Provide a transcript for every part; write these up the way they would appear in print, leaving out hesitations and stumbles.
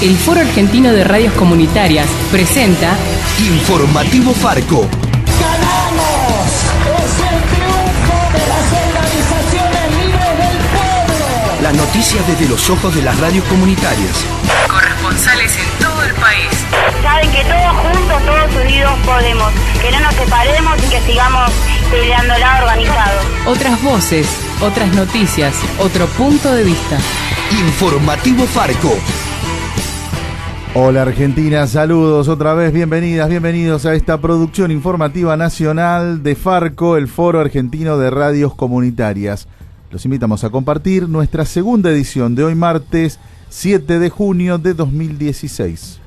El Foro Argentino de Radios Comunitarias presenta Informativo Farco. ¡Ganamos! ¡Es el triunfo de las organizaciones libres del pueblo! Las noticias desde los ojos de las radios comunitarias. Corresponsales en todo el país. Saben que todos juntos, todos unidos podemos. Que no nos separemos y que sigamos peleándola organizados. Otras voces, otras noticias, otro punto de vista. Informativo Farco. Hola Argentina, saludos otra vez, bienvenidas, bienvenidos a esta producción informativa nacional de Farco, el Foro Argentino de Radios Comunitarias. Los invitamos a compartir nuestra segunda edición de hoy martes 7 de junio de 2016.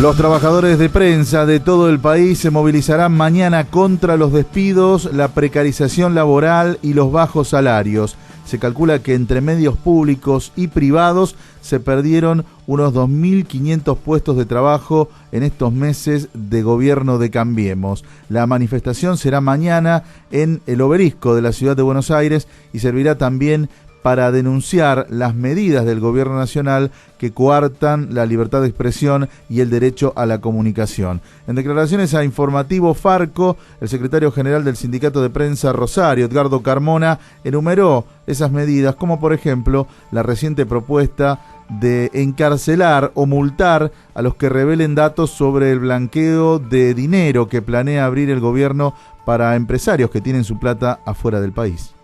Los trabajadores de prensa de todo el país se movilizarán mañana contra los despidos, la precarización laboral y los bajos salarios. Se calcula que entre medios públicos y privados se perdieron unos 2.500 puestos de trabajo en estos meses de gobierno de Cambiemos. La manifestación será mañana en el Obelisco de la ciudad de Buenos Aires y servirá también para denunciar las medidas del gobierno nacional que coartan la libertad de expresión y el derecho a la comunicación. En declaraciones a Informativo Farco, el secretario general del Sindicato de Prensa Rosario, Edgardo Carmona, enumeró esas medidas, como por ejemplo la reciente propuesta de encarcelar o multar a los que revelen datos sobre el blanqueo de dinero que planea abrir el gobierno para empresarios que tienen su plata afuera del país.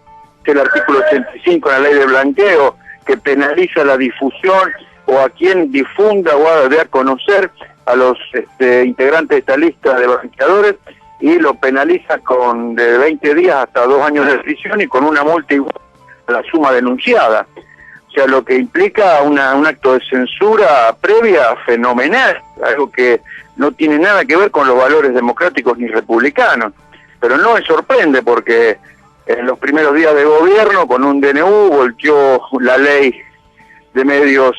El artículo 85 de la ley de blanqueo, que penaliza la difusión o a quien difunda o haga de a conocer a los integrantes de esta lista de blanqueadores, y lo penaliza con de 20 días hasta 2 años de prisión y con una multa igual a la suma denunciada. O sea, lo que implica un acto de censura previa fenomenal, algo que no tiene nada que ver con los valores democráticos ni republicanos. Pero no me sorprende porque en los primeros días de gobierno, con un DNU, volteó la ley de medios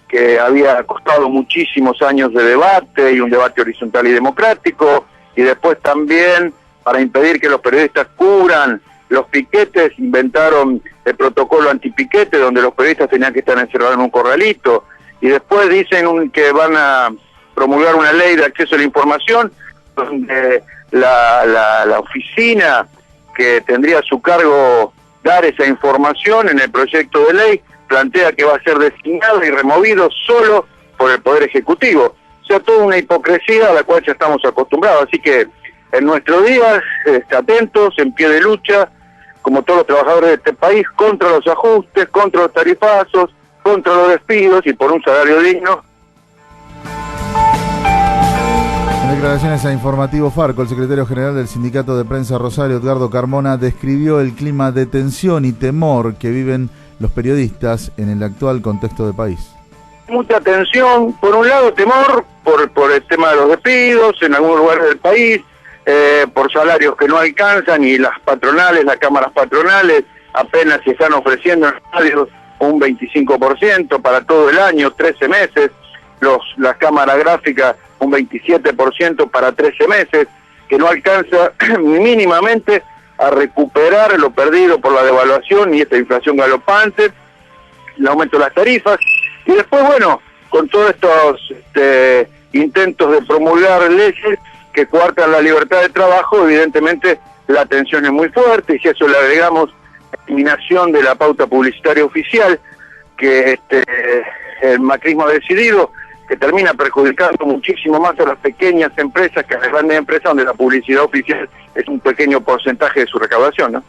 que había costado muchísimos años de debate, y un debate horizontal y democrático, y después también, para impedir que los periodistas cubran los piquetes, inventaron el protocolo antipiquete, donde los periodistas tenían que estar encerrados en un corralito, y después dicen que van a promulgar una ley de acceso a la información, donde la oficina que tendría a su cargo dar esa información en el proyecto de ley, plantea que va a ser designado y removido solo por el Poder Ejecutivo. O sea, toda una hipocresía a la cual ya estamos acostumbrados. Así que en nuestros días, atentos, en pie de lucha, como todos los trabajadores de este país, contra los ajustes, contra los tarifazos, contra los despidos y por un salario digno. En declaraciones a Informativo Farco, el secretario general del Sindicato de Prensa Rosario, Edgardo Carmona, describió el clima de tensión y temor que viven los periodistas en el actual contexto del país. Mucha tensión, por un lado temor por el tema de los despidos en algunos lugares del país, por salarios que no alcanzan, y las patronales, las cámaras patronales apenas se están ofreciendo en radios un 25% para todo el año, 13 meses, las cámaras gráficas un 27% para 13 meses, que no alcanza mínimamente a recuperar lo perdido por la devaluación y esta inflación galopante, el aumento de las tarifas, y después, bueno, con todos estos intentos de promulgar leyes que coartan la libertad de trabajo, evidentemente la tensión es muy fuerte, y si a eso le agregamos la eliminación de la pauta publicitaria oficial, que el macrismo ha decidido, que termina perjudicando muchísimo más a las pequeñas empresas que a las grandes empresas, donde la publicidad oficial es un pequeño porcentaje de su recaudación, ¿no?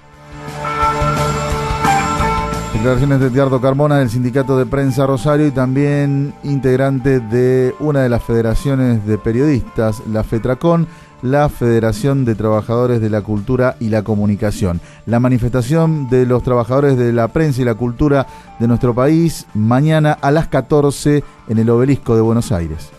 Declaraciones de Edgardo Carmona del Sindicato de Prensa Rosario y también integrante de una de las federaciones de periodistas, la FETRACON, la Federación de Trabajadores de la Cultura y la Comunicación. La manifestación de los trabajadores de la prensa y la cultura de nuestro país, mañana a las 14 en el Obelisco de Buenos Aires.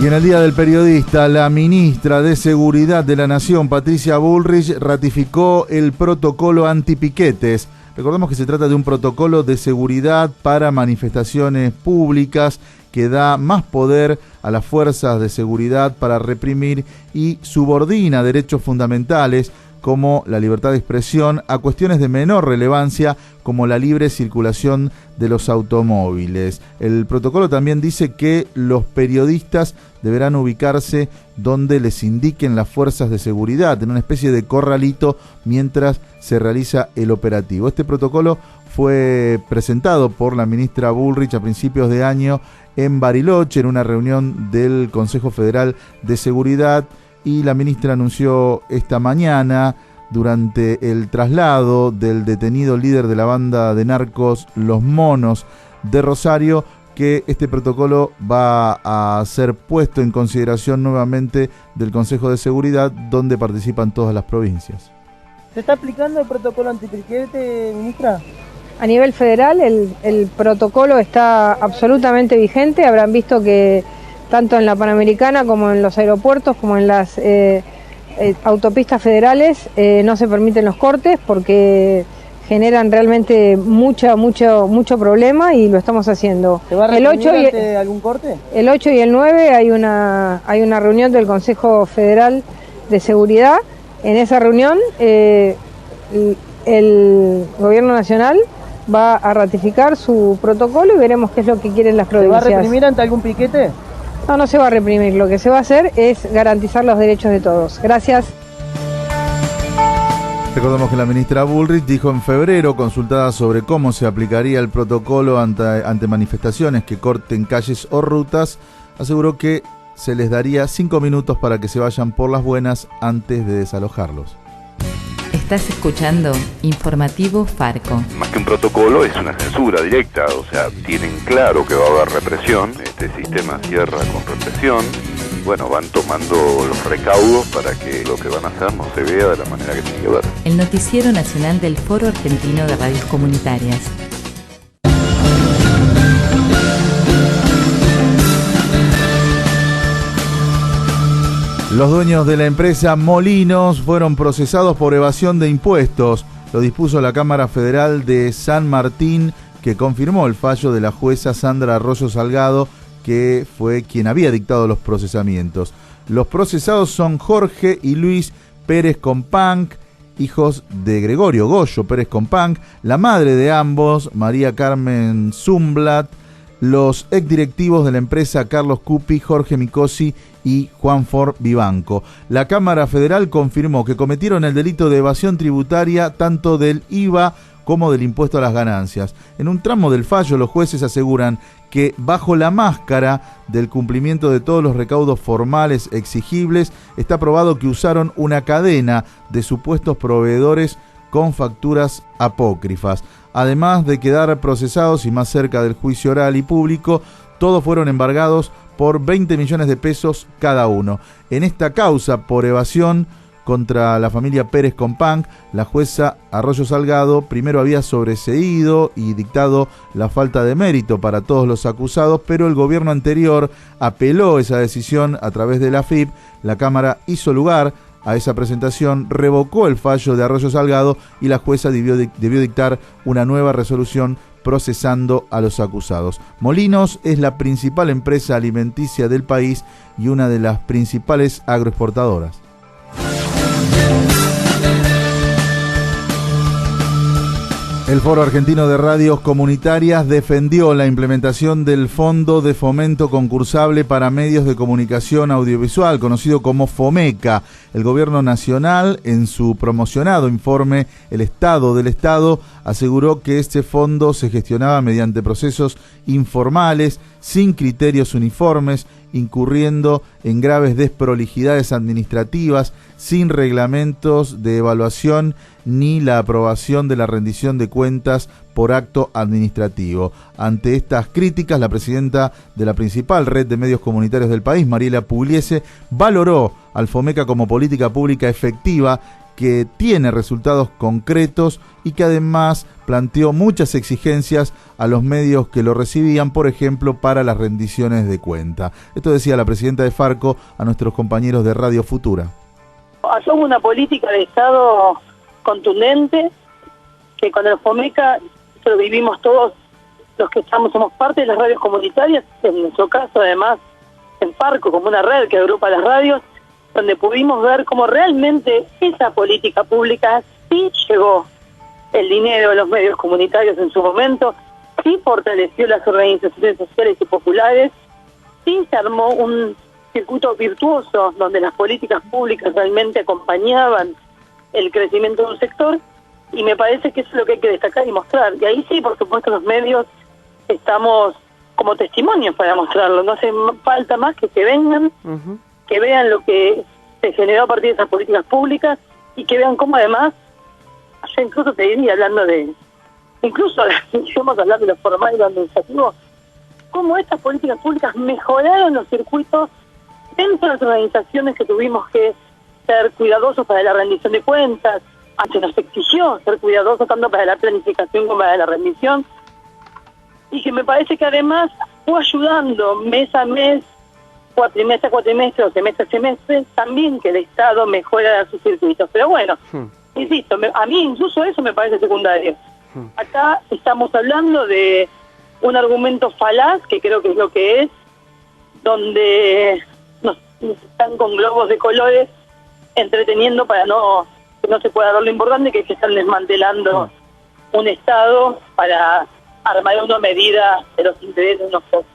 Y en el Día del Periodista, la ministra de Seguridad de la Nación, Patricia Bullrich, ratificó el protocolo antipiquetes. Recordemos que se trata de un protocolo de seguridad para manifestaciones públicas que da más poder a las fuerzas de seguridad para reprimir y subordina derechos fundamentales como la libertad de expresión a cuestiones de menor relevancia como la libre circulación de los automóviles. El protocolo también dice que los periodistas deberán ubicarse donde les indiquen las fuerzas de seguridad, en una especie de corralito mientras se realiza el operativo. Este protocolo fue presentado por la ministra Bullrich a principios de año en Bariloche, en una reunión del Consejo Federal de Seguridad, y la ministra anunció esta mañana, durante el traslado del detenido líder de la banda de narcos Los Monos de Rosario, que este protocolo va a ser puesto en consideración nuevamente del Consejo de Seguridad, donde participan todas las provincias. ¿Se está aplicando el protocolo antipiquete, ministra? A nivel federal el protocolo está absolutamente vigente. Habrán visto que tanto en la Panamericana como en los aeropuertos, como en las autopistas federales, no se permiten los cortes porque generan realmente mucho problema, y lo estamos haciendo. ¿Se va a reprimir algún corte? El 8 y el 9 hay una reunión del Consejo Federal de Seguridad. En esa reunión el Gobierno Nacional va a ratificar su protocolo y veremos qué es lo que quieren las provincias. ¿Se va a reprimir ante algún piquete? No se va a reprimir. Lo que se va a hacer es garantizar los derechos de todos. Gracias. Recordamos que la ministra Bullrich dijo en febrero, consultada sobre cómo se aplicaría el protocolo ante manifestaciones que corten calles o rutas, aseguró que se les daría 5 minutos para que se vayan por las buenas antes de desalojarlos. Estás escuchando Informativo Farco. Más que un protocolo, es una censura directa, o sea, tienen claro que va a haber represión, este sistema cierra con represión, y bueno, van tomando los recaudos para que lo que van a hacer no se vea de la manera que tiene que ver. El noticiero nacional del Foro Argentino de Radios Comunitarias. Los dueños de la empresa Molinos fueron procesados por evasión de impuestos. Lo dispuso la Cámara Federal de San Martín, que confirmó el fallo de la jueza Sandra Arroyo Salgado, que fue quien había dictado los procesamientos. Los procesados son Jorge y Luis Pérez Companc, hijos de Gregorio Goyo Pérez Companc, la madre de ambos, María Carmen Zumblat, los exdirectivos de la empresa Carlos Cupi, Jorge Micosi y Juan Ford Vivanco. La Cámara Federal confirmó que cometieron el delito de evasión tributaria tanto del IVA como del impuesto a las ganancias. En un tramo del fallo, los jueces aseguran que bajo la máscara del cumplimiento de todos los recaudos formales exigibles, está probado que usaron una cadena de supuestos proveedores con facturas apócrifas. Además de quedar procesados y más cerca del juicio oral y público, todos fueron embargados por 20 millones de pesos cada uno. En esta causa por evasión contra la familia Pérez Companc, la jueza Arroyo Salgado primero había sobreseído y dictado la falta de mérito para todos los acusados, pero el gobierno anterior apeló esa decisión a través de la AFIP. La Cámara hizo lugar a esa presentación, revocó el fallo de Arroyo Salgado y la jueza debió dictar una nueva resolución procesando a los acusados. Molinos es la principal empresa alimenticia del país y una de las principales agroexportadoras. El Foro Argentino de Radios Comunitarias defendió la implementación del Fondo de Fomento Concursable para Medios de Comunicación Audiovisual, conocido como FOMECA. El Gobierno Nacional, en su promocionado informe El Estado del Estado, aseguró que este fondo se gestionaba mediante procesos informales, sin criterios uniformes, incurriendo en graves desprolijidades administrativas, sin reglamentos de evaluación ni la aprobación de la rendición de cuentas por acto administrativo. Ante estas críticas, la presidenta de la principal red de medios comunitarios del país, Mariela Pugliese, valoró al FOMECA como política pública efectiva que tiene resultados concretos y que además planteó muchas exigencias a los medios que lo recibían, por ejemplo, para las rendiciones de cuenta. Esto decía la presidenta de Farco a nuestros compañeros de Radio Futura. Hacemos una política de Estado contundente, que con el FOMECA lo vivimos todos los que somos parte de las radios comunitarias, en nuestro caso además en Farco, como una red que agrupa las radios, donde pudimos ver cómo realmente esa política pública sí llegó el dinero a los medios comunitarios en su momento, sí fortaleció las organizaciones sociales y populares, sí se armó un circuito virtuoso donde las políticas públicas realmente acompañaban el crecimiento de un sector, y me parece que eso es lo que hay que destacar y mostrar. Y ahí sí, por supuesto, los medios estamos como testimonios para mostrarlo. No hace falta más que vengan, que vean lo que se generó a partir de esas políticas públicas y que vean cómo además, yo incluso te diría, hablando de lo formal y lo administrativo, cómo estas políticas públicas mejoraron los circuitos dentro de las organizaciones que tuvimos que ser cuidadosos para la rendición de cuentas. Se nos exigió ser cuidadosos tanto para la planificación como para la rendición, y que me parece que además fue ayudando mes a mes, cuatrimestre a cuatrimestre o semestre a semestre, también que el Estado mejora sus circuitos. Pero bueno, insisto, a mí incluso eso me parece secundario. Acá estamos hablando de un argumento falaz, que creo que es lo que es, donde nos están con globos de colores entreteniendo para que no se pueda dar lo importante, que es que están desmantelando un Estado para armar una medida de los intereses de unos pocos.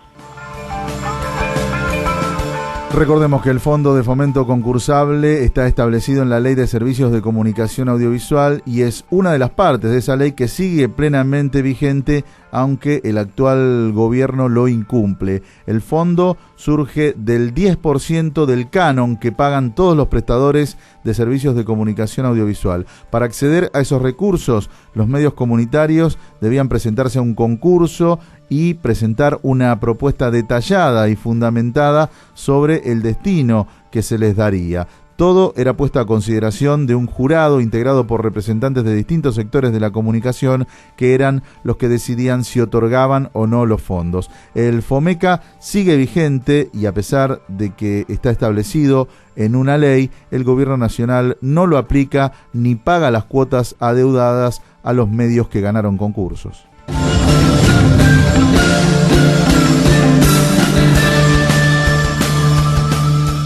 Recordemos que el Fondo de Fomento Concursable está establecido en la Ley de Servicios de Comunicación Audiovisual y es una de las partes de esa ley que sigue plenamente vigente, aunque el actual gobierno lo incumple. El fondo surge del 10% del canon que pagan todos los prestadores de servicios de comunicación audiovisual. Para acceder a esos recursos, los medios comunitarios debían presentarse a un concurso y presentar una propuesta detallada y fundamentada sobre el destino que se les daría. Todo era puesto a consideración de un jurado integrado por representantes de distintos sectores de la comunicación, que eran los que decidían si otorgaban o no los fondos. El FOMECA sigue vigente y, a pesar de que está establecido en una ley, el gobierno nacional no lo aplica ni paga las cuotas adeudadas a los medios que ganaron concursos.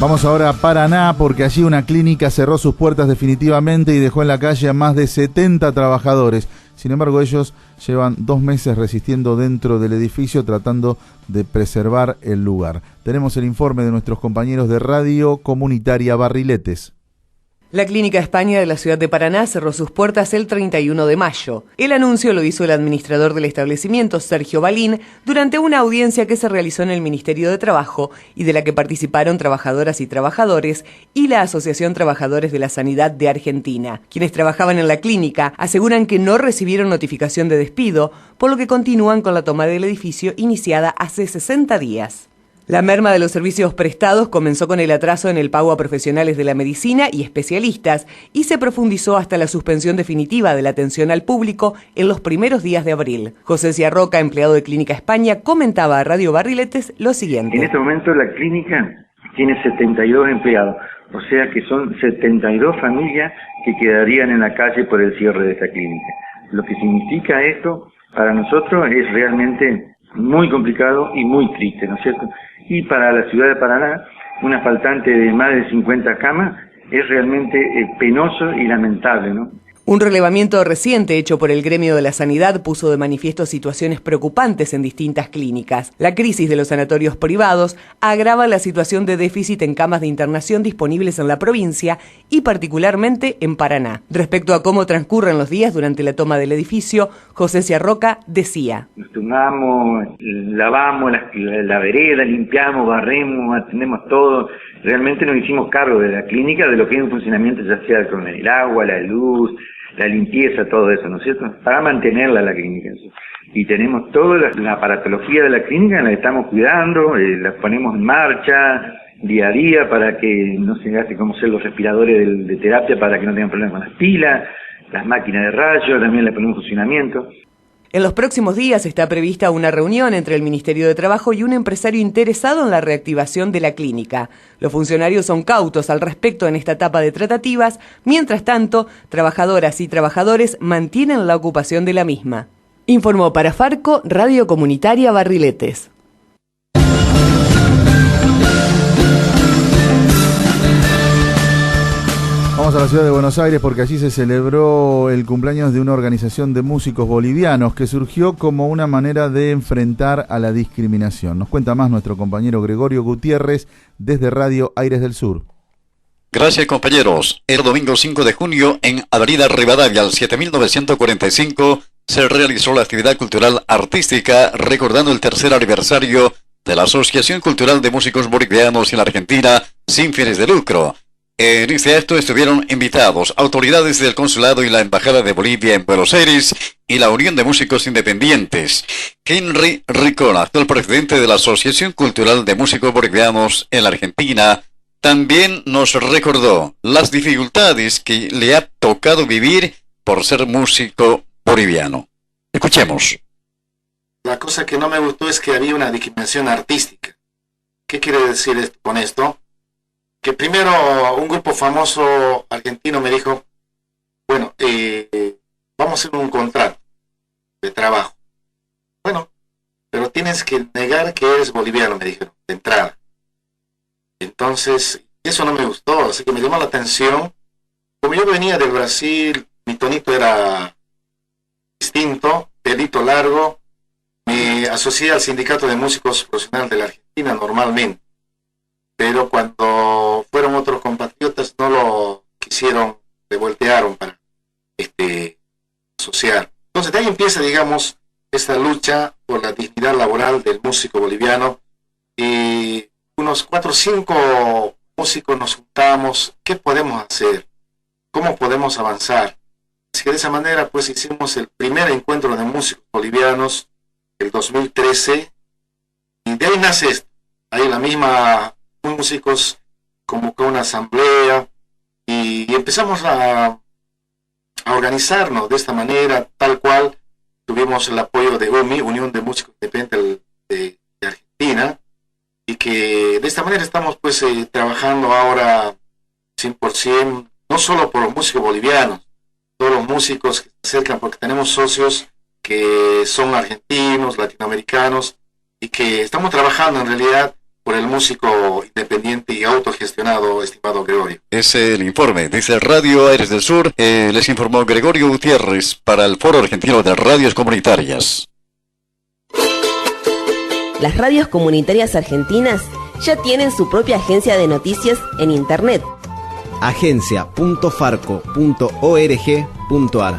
Vamos ahora a Paraná, porque allí una clínica cerró sus puertas definitivamente y dejó en la calle a más de 70 trabajadores. Sin embargo, ellos llevan 2 meses resistiendo dentro del edificio, tratando de preservar el lugar. Tenemos el informe de nuestros compañeros de Radio Comunitaria Barriletes. La Clínica España de la ciudad de Paraná cerró sus puertas el 31 de mayo. El anuncio lo hizo el administrador del establecimiento, Sergio Balín, durante una audiencia que se realizó en el Ministerio de Trabajo y de la que participaron trabajadoras y trabajadores y la Asociación Trabajadores de la Sanidad de Argentina. Quienes trabajaban en la clínica aseguran que no recibieron notificación de despido, por lo que continúan con la toma del edificio iniciada hace 60 días. La merma de los servicios prestados comenzó con el atraso en el pago a profesionales de la medicina y especialistas y se profundizó hasta la suspensión definitiva de la atención al público en los primeros días de abril. José Ciarroca, empleado de Clínica España, comentaba a Radio Barriletes lo siguiente. En este momento la clínica tiene 72 empleados, o sea que son 72 familias que quedarían en la calle por el cierre de esta clínica. Lo que significa esto para nosotros es realmente muy complicado y muy triste, ¿no es cierto? Y para la ciudad de Paraná, una faltante de más de 50 camas es realmente penoso y lamentable, ¿no? Un relevamiento reciente hecho por el gremio de la sanidad puso de manifiesto situaciones preocupantes en distintas clínicas. La crisis de los sanatorios privados agrava la situación de déficit en camas de internación disponibles en la provincia y particularmente en Paraná. Respecto a cómo transcurren los días durante la toma del edificio, José Ciarroca decía: Nos tomamos, lavamos la vereda, limpiamos, barremos, atendemos todo. Realmente nos hicimos cargo de la clínica, de lo que es un funcionamiento, ya sea con el agua, la luz, la limpieza, todo eso, ¿no es cierto? Para mantenerla la clínica. Y tenemos toda la aparatología de la clínica, la estamos cuidando, la ponemos en marcha día a día para que no se gaste como ser los respiradores de terapia, para que no tengan problemas con las pilas, las máquinas de rayos, también le ponemos en funcionamiento. En los próximos días está prevista una reunión entre el Ministerio de Trabajo y un empresario interesado en la reactivación de la clínica. Los funcionarios son cautos al respecto en esta etapa de tratativas. Mientras tanto, trabajadoras y trabajadores mantienen la ocupación de la misma. Informó para Farco, Radio Comunitaria Barriletes. Vamos a la ciudad de Buenos Aires porque allí se celebró el cumpleaños de una organización de músicos bolivianos que surgió como una manera de enfrentar a la discriminación. Nos cuenta más nuestro compañero Gregorio Gutiérrez desde Radio Aires del Sur. Gracias, compañeros. El domingo 5 de junio en Avenida Rivadavia, al 7945, se realizó la actividad cultural artística recordando el tercer aniversario de la Asociación Cultural de Músicos Bolivianos en la Argentina sin fines de lucro. En este acto estuvieron invitados autoridades del Consulado y la Embajada de Bolivia en Buenos Aires y la Unión de Músicos Independientes. Henry Ricola, actual presidente de la Asociación Cultural de Músicos Bolivianos en la Argentina, también nos recordó las dificultades que le ha tocado vivir por ser músico boliviano. Escuchemos. La cosa que no me gustó es que había una discriminación artística. ¿Qué quiere decir con esto? Que primero un grupo famoso argentino me dijo, bueno, vamos a hacer un contrato de trabajo. Bueno, pero tienes que negar que eres boliviano, me dijeron, de entrada. Entonces, eso no me gustó, así que me llamó la atención. Como yo venía del Brasil, mi tonito era distinto, pelito largo, me asocié al Sindicato de Músicos Profesionales de la Argentina normalmente. Pero cuando fueron otros compatriotas no lo quisieron, le voltearon para asociar. Entonces de ahí empieza, digamos, esta lucha por la dignidad laboral del músico boliviano, y unos 4 o 5 músicos nos juntamos, ¿qué podemos hacer? ¿Cómo podemos avanzar? Así que de esa manera pues hicimos el primer encuentro de músicos bolivianos el 2013, y de ahí nace esto. Ahí la misma músicos convocó una asamblea y empezamos a organizarnos de esta manera, tal cual. Tuvimos el apoyo de UMI, Unión de Músicos Independientes de Argentina, y que de esta manera estamos pues trabajando ahora 100%, no solo por los músicos bolivianos, todos los músicos que se acercan, porque tenemos socios que son argentinos, latinoamericanos, y que estamos trabajando en realidad por el músico independiente y autogestionado, estimado Gregorio. Es el informe, dice Radio Aires del Sur. Les informó Gregorio Gutiérrez para el Foro Argentino de Radios Comunitarias. Las radios comunitarias argentinas ya tienen su propia agencia de noticias en Internet. agencia.farco.org.ar.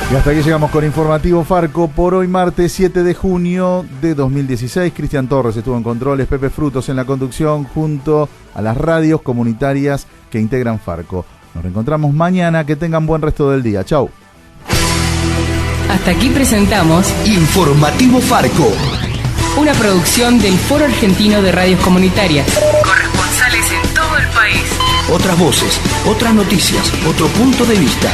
Y hasta aquí llegamos con Informativo Farco por hoy, martes 7 de junio de 2016. Cristian Torres estuvo en controles, Pepe Frutos en la conducción, junto a las radios comunitarias que integran Farco. Nos reencontramos mañana, que tengan buen resto del día. Chau. Hasta aquí presentamos Informativo Farco, una producción del Foro Argentino de Radios Comunitarias. Corresponsales en todo el país. otras voces, otras noticias, otro punto de vista.